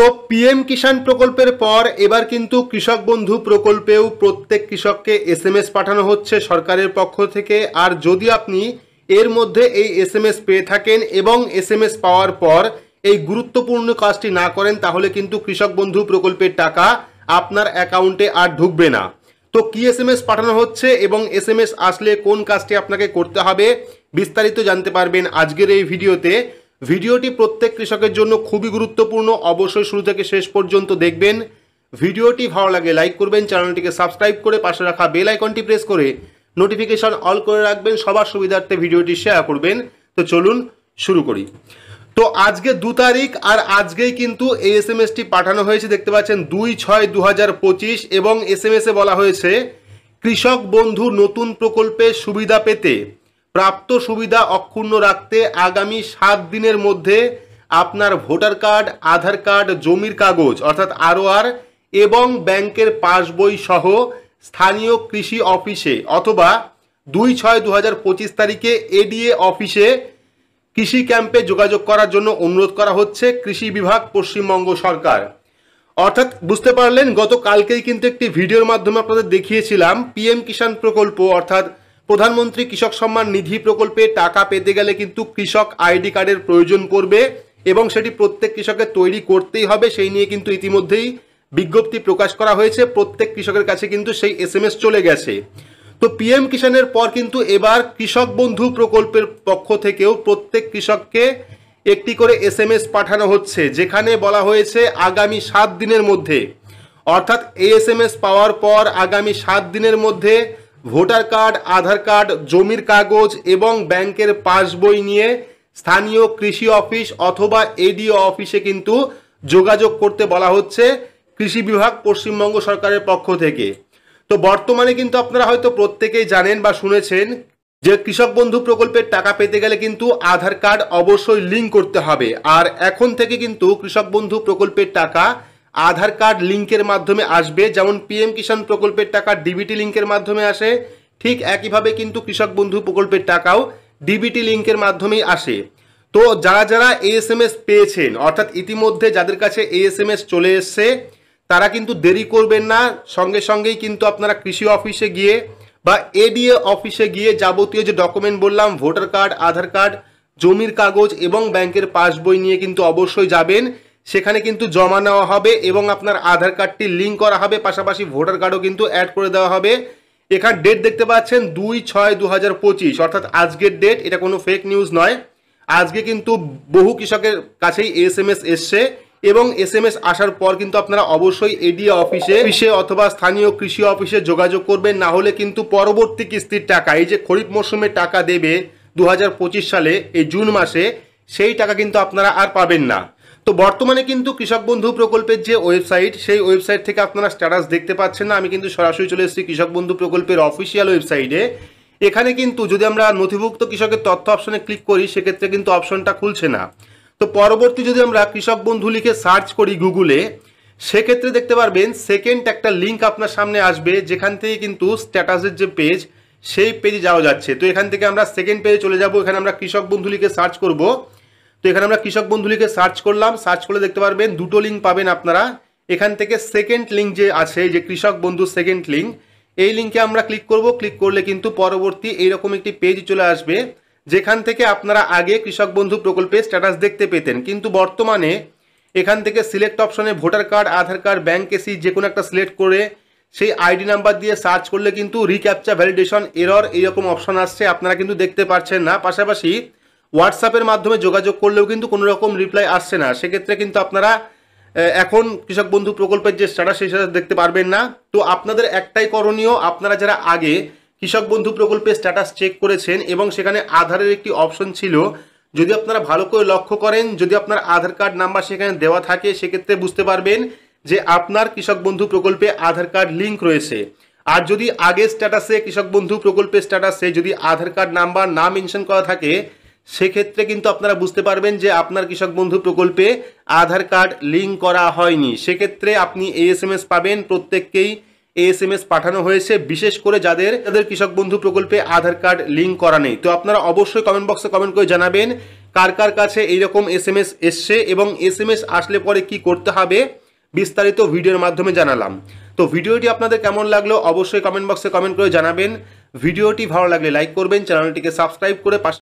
তো পিএম কিষাণ প্রকল্পের পর এবার কিন্তু কৃষক বন্ধু প্রকল্পেও প্রত্যেক কৃষককে এসএমএস পাঠানো হচ্ছে সরকারের পক্ষ থেকে। আর যদি আপনি এর মধ্যে এই এসএমএস পেয়ে থাকেন এবং এসএমএস পাওয়ার পর এই গুরুত্বপূর্ণ কাজটি না করেন, তাহলে কিন্তু কৃষক বন্ধু প্রকল্পের টাকা আপনার অ্যাকাউন্টে আর ঢুকবে না। তো কি এসএমএস পাঠানো হচ্ছে এবং এসএমএস আসলে কোন কাজটি আপনাকে করতে হবে বিস্তারিত জানতে পারবেন আজকের এই ভিডিওতে। ভিডিওটি প্রত্যেক কৃষকের জন্য খুবই গুরুত্বপূর্ণ, অবশ্যই শুরু থেকে শেষ পর্যন্ত দেখবেন। ভিডিওটি ভালো লাগে লাইক করবেন, চ্যানেলটিকে সাবস্ক্রাইব করে পাশে রাখা বেল আইকনটি প্রেস করে নোটিফিকেশন অল করে রাখবেন, সবার সুবিধার্থে ভিডিওটি শেয়ার করবেন। তো চলুন শুরু করি। তো আজকে 2 তারিখ আর আজকেই কিন্তু এই এসএমএসটি পাঠানো হয়েছে, দেখতে পাচ্ছেন 2/6/2025 এবং এসএমএসে বলা হয়েছে কৃষক বন্ধু নতুন প্রকল্পে সুবিধা পেতে প্রাপ্ত সুবিধা অক্ষুণ্ণ রাখতে আগামী 7 দিনের মধ্যে আপনার ভোটার কার্ড, আধার কার্ড, জমির কাগজ অর্থাৎ ROR এবং ব্যাংকের পাসবই সহ স্থানীয় কৃষি অফিসে অথবা 2/6/2025 তারিখে এডিএ অফিসে কৃষি ক্যাম্পে যোগাযোগ করার জন্য অনুরোধ করা হচ্ছে কৃষি বিভাগ, পশ্চিমবঙ্গ সরকার। অর্থাৎ বুঝতে পারলেন, গতকালকেই কিন্তু একটি ভিডিওর মাধ্যমে আপনাদের দেখিয়েছিলাম পিএম কিষাণ প্রকল্প অর্থাৎ প্রধানমন্ত্রী কৃষক সম্মান নিধি প্রকল্পে টাকা পেতে গেলে কিন্তু কৃষক আইডি কার্ডের প্রয়োজন পড়বে এবং সেটি প্রত্যেক কৃষকের তৈরি করতেই হবে। সেই নিয়ে কিন্তু ইতিমধ্যেই বিজ্ঞপ্তি প্রকাশ করা হয়েছে, প্রত্যেক কৃষকের কাছে কিন্তু সেই এসএমএস চলে গেছে। তো পিএম কিষাণের পর কিন্তু এবার কৃষক বন্ধু প্রকল্পের পক্ষ থেকেও প্রত্যেক কৃষককে একটি করে এসএমএস পাঠানো হচ্ছে, যেখানে বলা হয়েছে আগামী 7 দিনের মধ্যে, অর্থাৎ এই এসএমএস পাওয়ার পর আগামী 7 দিনের মধ্যে ভোটার কার্ড, আধার কার্ড, জমির কাগজ এবং ব্যাংকের পাসবই নিয়ে স্থানীয় কৃষি অফিস অথবা এডিও অফিসে কিন্তু যোগাযোগ করতে বলা হচ্ছে কৃষি বিভাগ, পশ্চিমবঙ্গ সরকারের পক্ষ থেকে। তো বর্তমানে কিন্তু আপনারা হয়তো প্রত্যেকেই জানেন বা শুনেছেন যে কৃষক বন্ধু প্রকল্পের টাকা পেতে গেলে কিন্তু আধার কার্ড অবশ্যই লিঙ্ক করতে হবে। আর এখন থেকে কিন্তু কৃষক বন্ধু প্রকল্পের টাকা আধার কার্ড লিঙ্কের মাধ্যমে আসবে। যেমন পিএম কিষাণ প্রকল্পের টাকা ডিবিটি লিঙ্কের মাধ্যমে আসে, ঠিক একইভাবে কিন্তু কৃষক বন্ধু প্রকল্পের টাকাও ডিবিটি লিঙ্কের মাধ্যমেই আসে। তো যারা যারা এসএমএস পেয়েছেন, অর্থাৎ ইতিমধ্যে যাদের কাছে এসএমএস চলে এসছে, তারা কিন্তু দেরি করবেন না, সঙ্গে সঙ্গেই কিন্তু আপনারা কৃষি অফিসে গিয়ে বা এডিএ অফিসে গিয়ে যাবতীয় যে ডকুমেন্ট বললাম ভোটার কার্ড, আধার কার্ড, জমির কাগজ এবং ব্যাংকের পাসবই নিয়ে কিন্তু অবশ্যই যাবেন। সেখানে কিন্তু জমা নেওয়া হবে এবং আপনার আধার কার্ডটি লিঙ্ক করা হবে, পাশাপাশি ভোটার কার্ডও কিন্তু অ্যাড করে দেওয়া হবে। এখানে ডেট দেখতে পাচ্ছেন 2/6/2025 অর্থাৎ আজকের ডেট, এটা কোনো ফেক নিউজ নয়। আজকে কিন্তু বহু কৃষকের কাছেই এসএমএস এসছে এবং এসএমএস আসার পর কিন্তু আপনারা অবশ্যই এডিএ অফিসে অথবা স্থানীয় কৃষি অফিসে যোগাযোগ করবেন, না হলে কিন্তু পরবর্তী কিস্তির টাকা, এই যে খরিফ মৌসুমে টাকা দেবে 2025 সালে এই জুন মাসে, সেই টাকা কিন্তু আপনারা আর পাবেন না। তো বর্তমানে কিন্তু কৃষক বন্ধু প্রকল্পের যে ওয়েবসাইট, সেই ওয়েবসাইট থেকে আপনারা স্ট্যাটাস দেখতে পাচ্ছেন না। আমি কিন্তু সরাসরি চলে এসেছি কৃষক বন্ধু প্রকল্পের অফিসিয়াল ওয়েবসাইটে। এখানে কিন্তু যদি আমরা নথিভুক্ত কৃষকের তথ্য অপশনে ক্লিক করি, সেক্ষেত্রে কিন্তু অপশনটা খুলছে না। তো পরবর্তী যদি আমরা কৃষক বন্ধু লিখে সার্চ করি গুগলে, সেক্ষেত্রে দেখতে পারবেন সেকেন্ড একটা লিঙ্ক আপনার সামনে আসবে, যেখান থেকে কিন্তু স্ট্যাটাসের যে পেজ, সেই পেজে যাওয়া যাচ্ছে। তো এখান থেকে আমরা সেকেন্ড পেজে চলে যাব, এখানে আমরা কৃষক বন্ধু লিখে সার্চ করব। তো এখানে আমরা কৃষক বন্ধু লিখে সার্চ করলাম, সার্চ করলে দেখতে পারবেন দুটো লিঙ্ক পাবেন আপনারা। এখান থেকে সেকেন্ড লিঙ্ক যে আছে, যে কৃষক বন্ধু সেকেন্ড লিঙ্ক, এই লিঙ্কে আমরা ক্লিক করব। ক্লিক করলে কিন্তু পরবর্তী এইরকম একটি পেজ চলে আসবে, যেখান থেকে আপনারা আগে কৃষক বন্ধু প্রকল্পে স্ট্যাটাস দেখতে পেতেন। কিন্তু বর্তমানে এখান থেকে সিলেক্ট অপশনে ভোটার কার্ড, আধার কার্ড, ব্যাংক কেসি যে কোনো একটা সিলেক্ট করে সেই আইডি নাম্বার দিয়ে সার্চ করলে কিন্তু রিক্যাপচা ভ্যালিডেশন এরর এইরকম অপশন আসছে, আপনারা কিন্তু দেখতে পাচ্ছেন না। পাশাপাশি হোয়াটসঅ্যাপের মাধ্যমে যোগাযোগ করলেও কিন্তু কোনো রকম রিপ্লাই আসছে না। সেক্ষেত্রে কিন্তু আপনারা এখন কৃষক বন্ধু প্রকল্পের যে স্ট্যাটাস, সেই স্ট্যাটাস দেখতে পারবেন না। তো আপনাদের একটাই করণীয়, আপনারা যারা আগে কৃষক বন্ধু প্রকল্পের স্ট্যাটাস চেক করেছেন এবং সেখানে আধারের একটি অপশন ছিল, যদি আপনারা ভালো করে লক্ষ্য করেন, যদি আপনার আধার কার্ড নাম্বার সেখানে দেওয়া থাকে, সেক্ষেত্রে বুঝতে পারবেন যে আপনার কৃষক বন্ধু প্রকল্পে আধার কার্ড লিঙ্ক রয়েছে। আর যদি আগের স্ট্যাটাসে কৃষক বন্ধু প্রকল্পের স্ট্যাটাসে যদি আধার কার্ড নাম্বার না মেনশন করা থাকে, সেক্ষেত্রে কিন্তু আপনারা বুঝতে পারবেন যে আপনার কৃষক বন্ধু প্রকল্পে আধার কার্ড লিঙ্ক করা হয়নি। সেক্ষেত্রে আপনি এসএমএস পাবেন, প্রত্যেককেই এসএমএস পাঠানো হয়েছে, বিশেষ করে যাদের কৃষক বন্ধু প্রকল্পে আধার কার্ড লিঙ্ক করা নেই। তো আপনারা অবশ্যই কমেন্ট বক্সে কমেন্ট করে জানাবেন কার কার কাছে এইরকম এসএমএস এসছে এবং এসএমএস আসলে পরে কি করতে হবে বিস্তারিত ভিডিওর মাধ্যমে জানালাম। তো ভিডিওটি আপনাদের কেমন লাগলো অবশ্যই কমেন্ট বক্সে কমেন্ট করে জানাবেন। ভিডিওটি ভালো লাগলে লাইক করবেন, চ্যানেলটিকে সাবস্ক্রাইব করে পাশে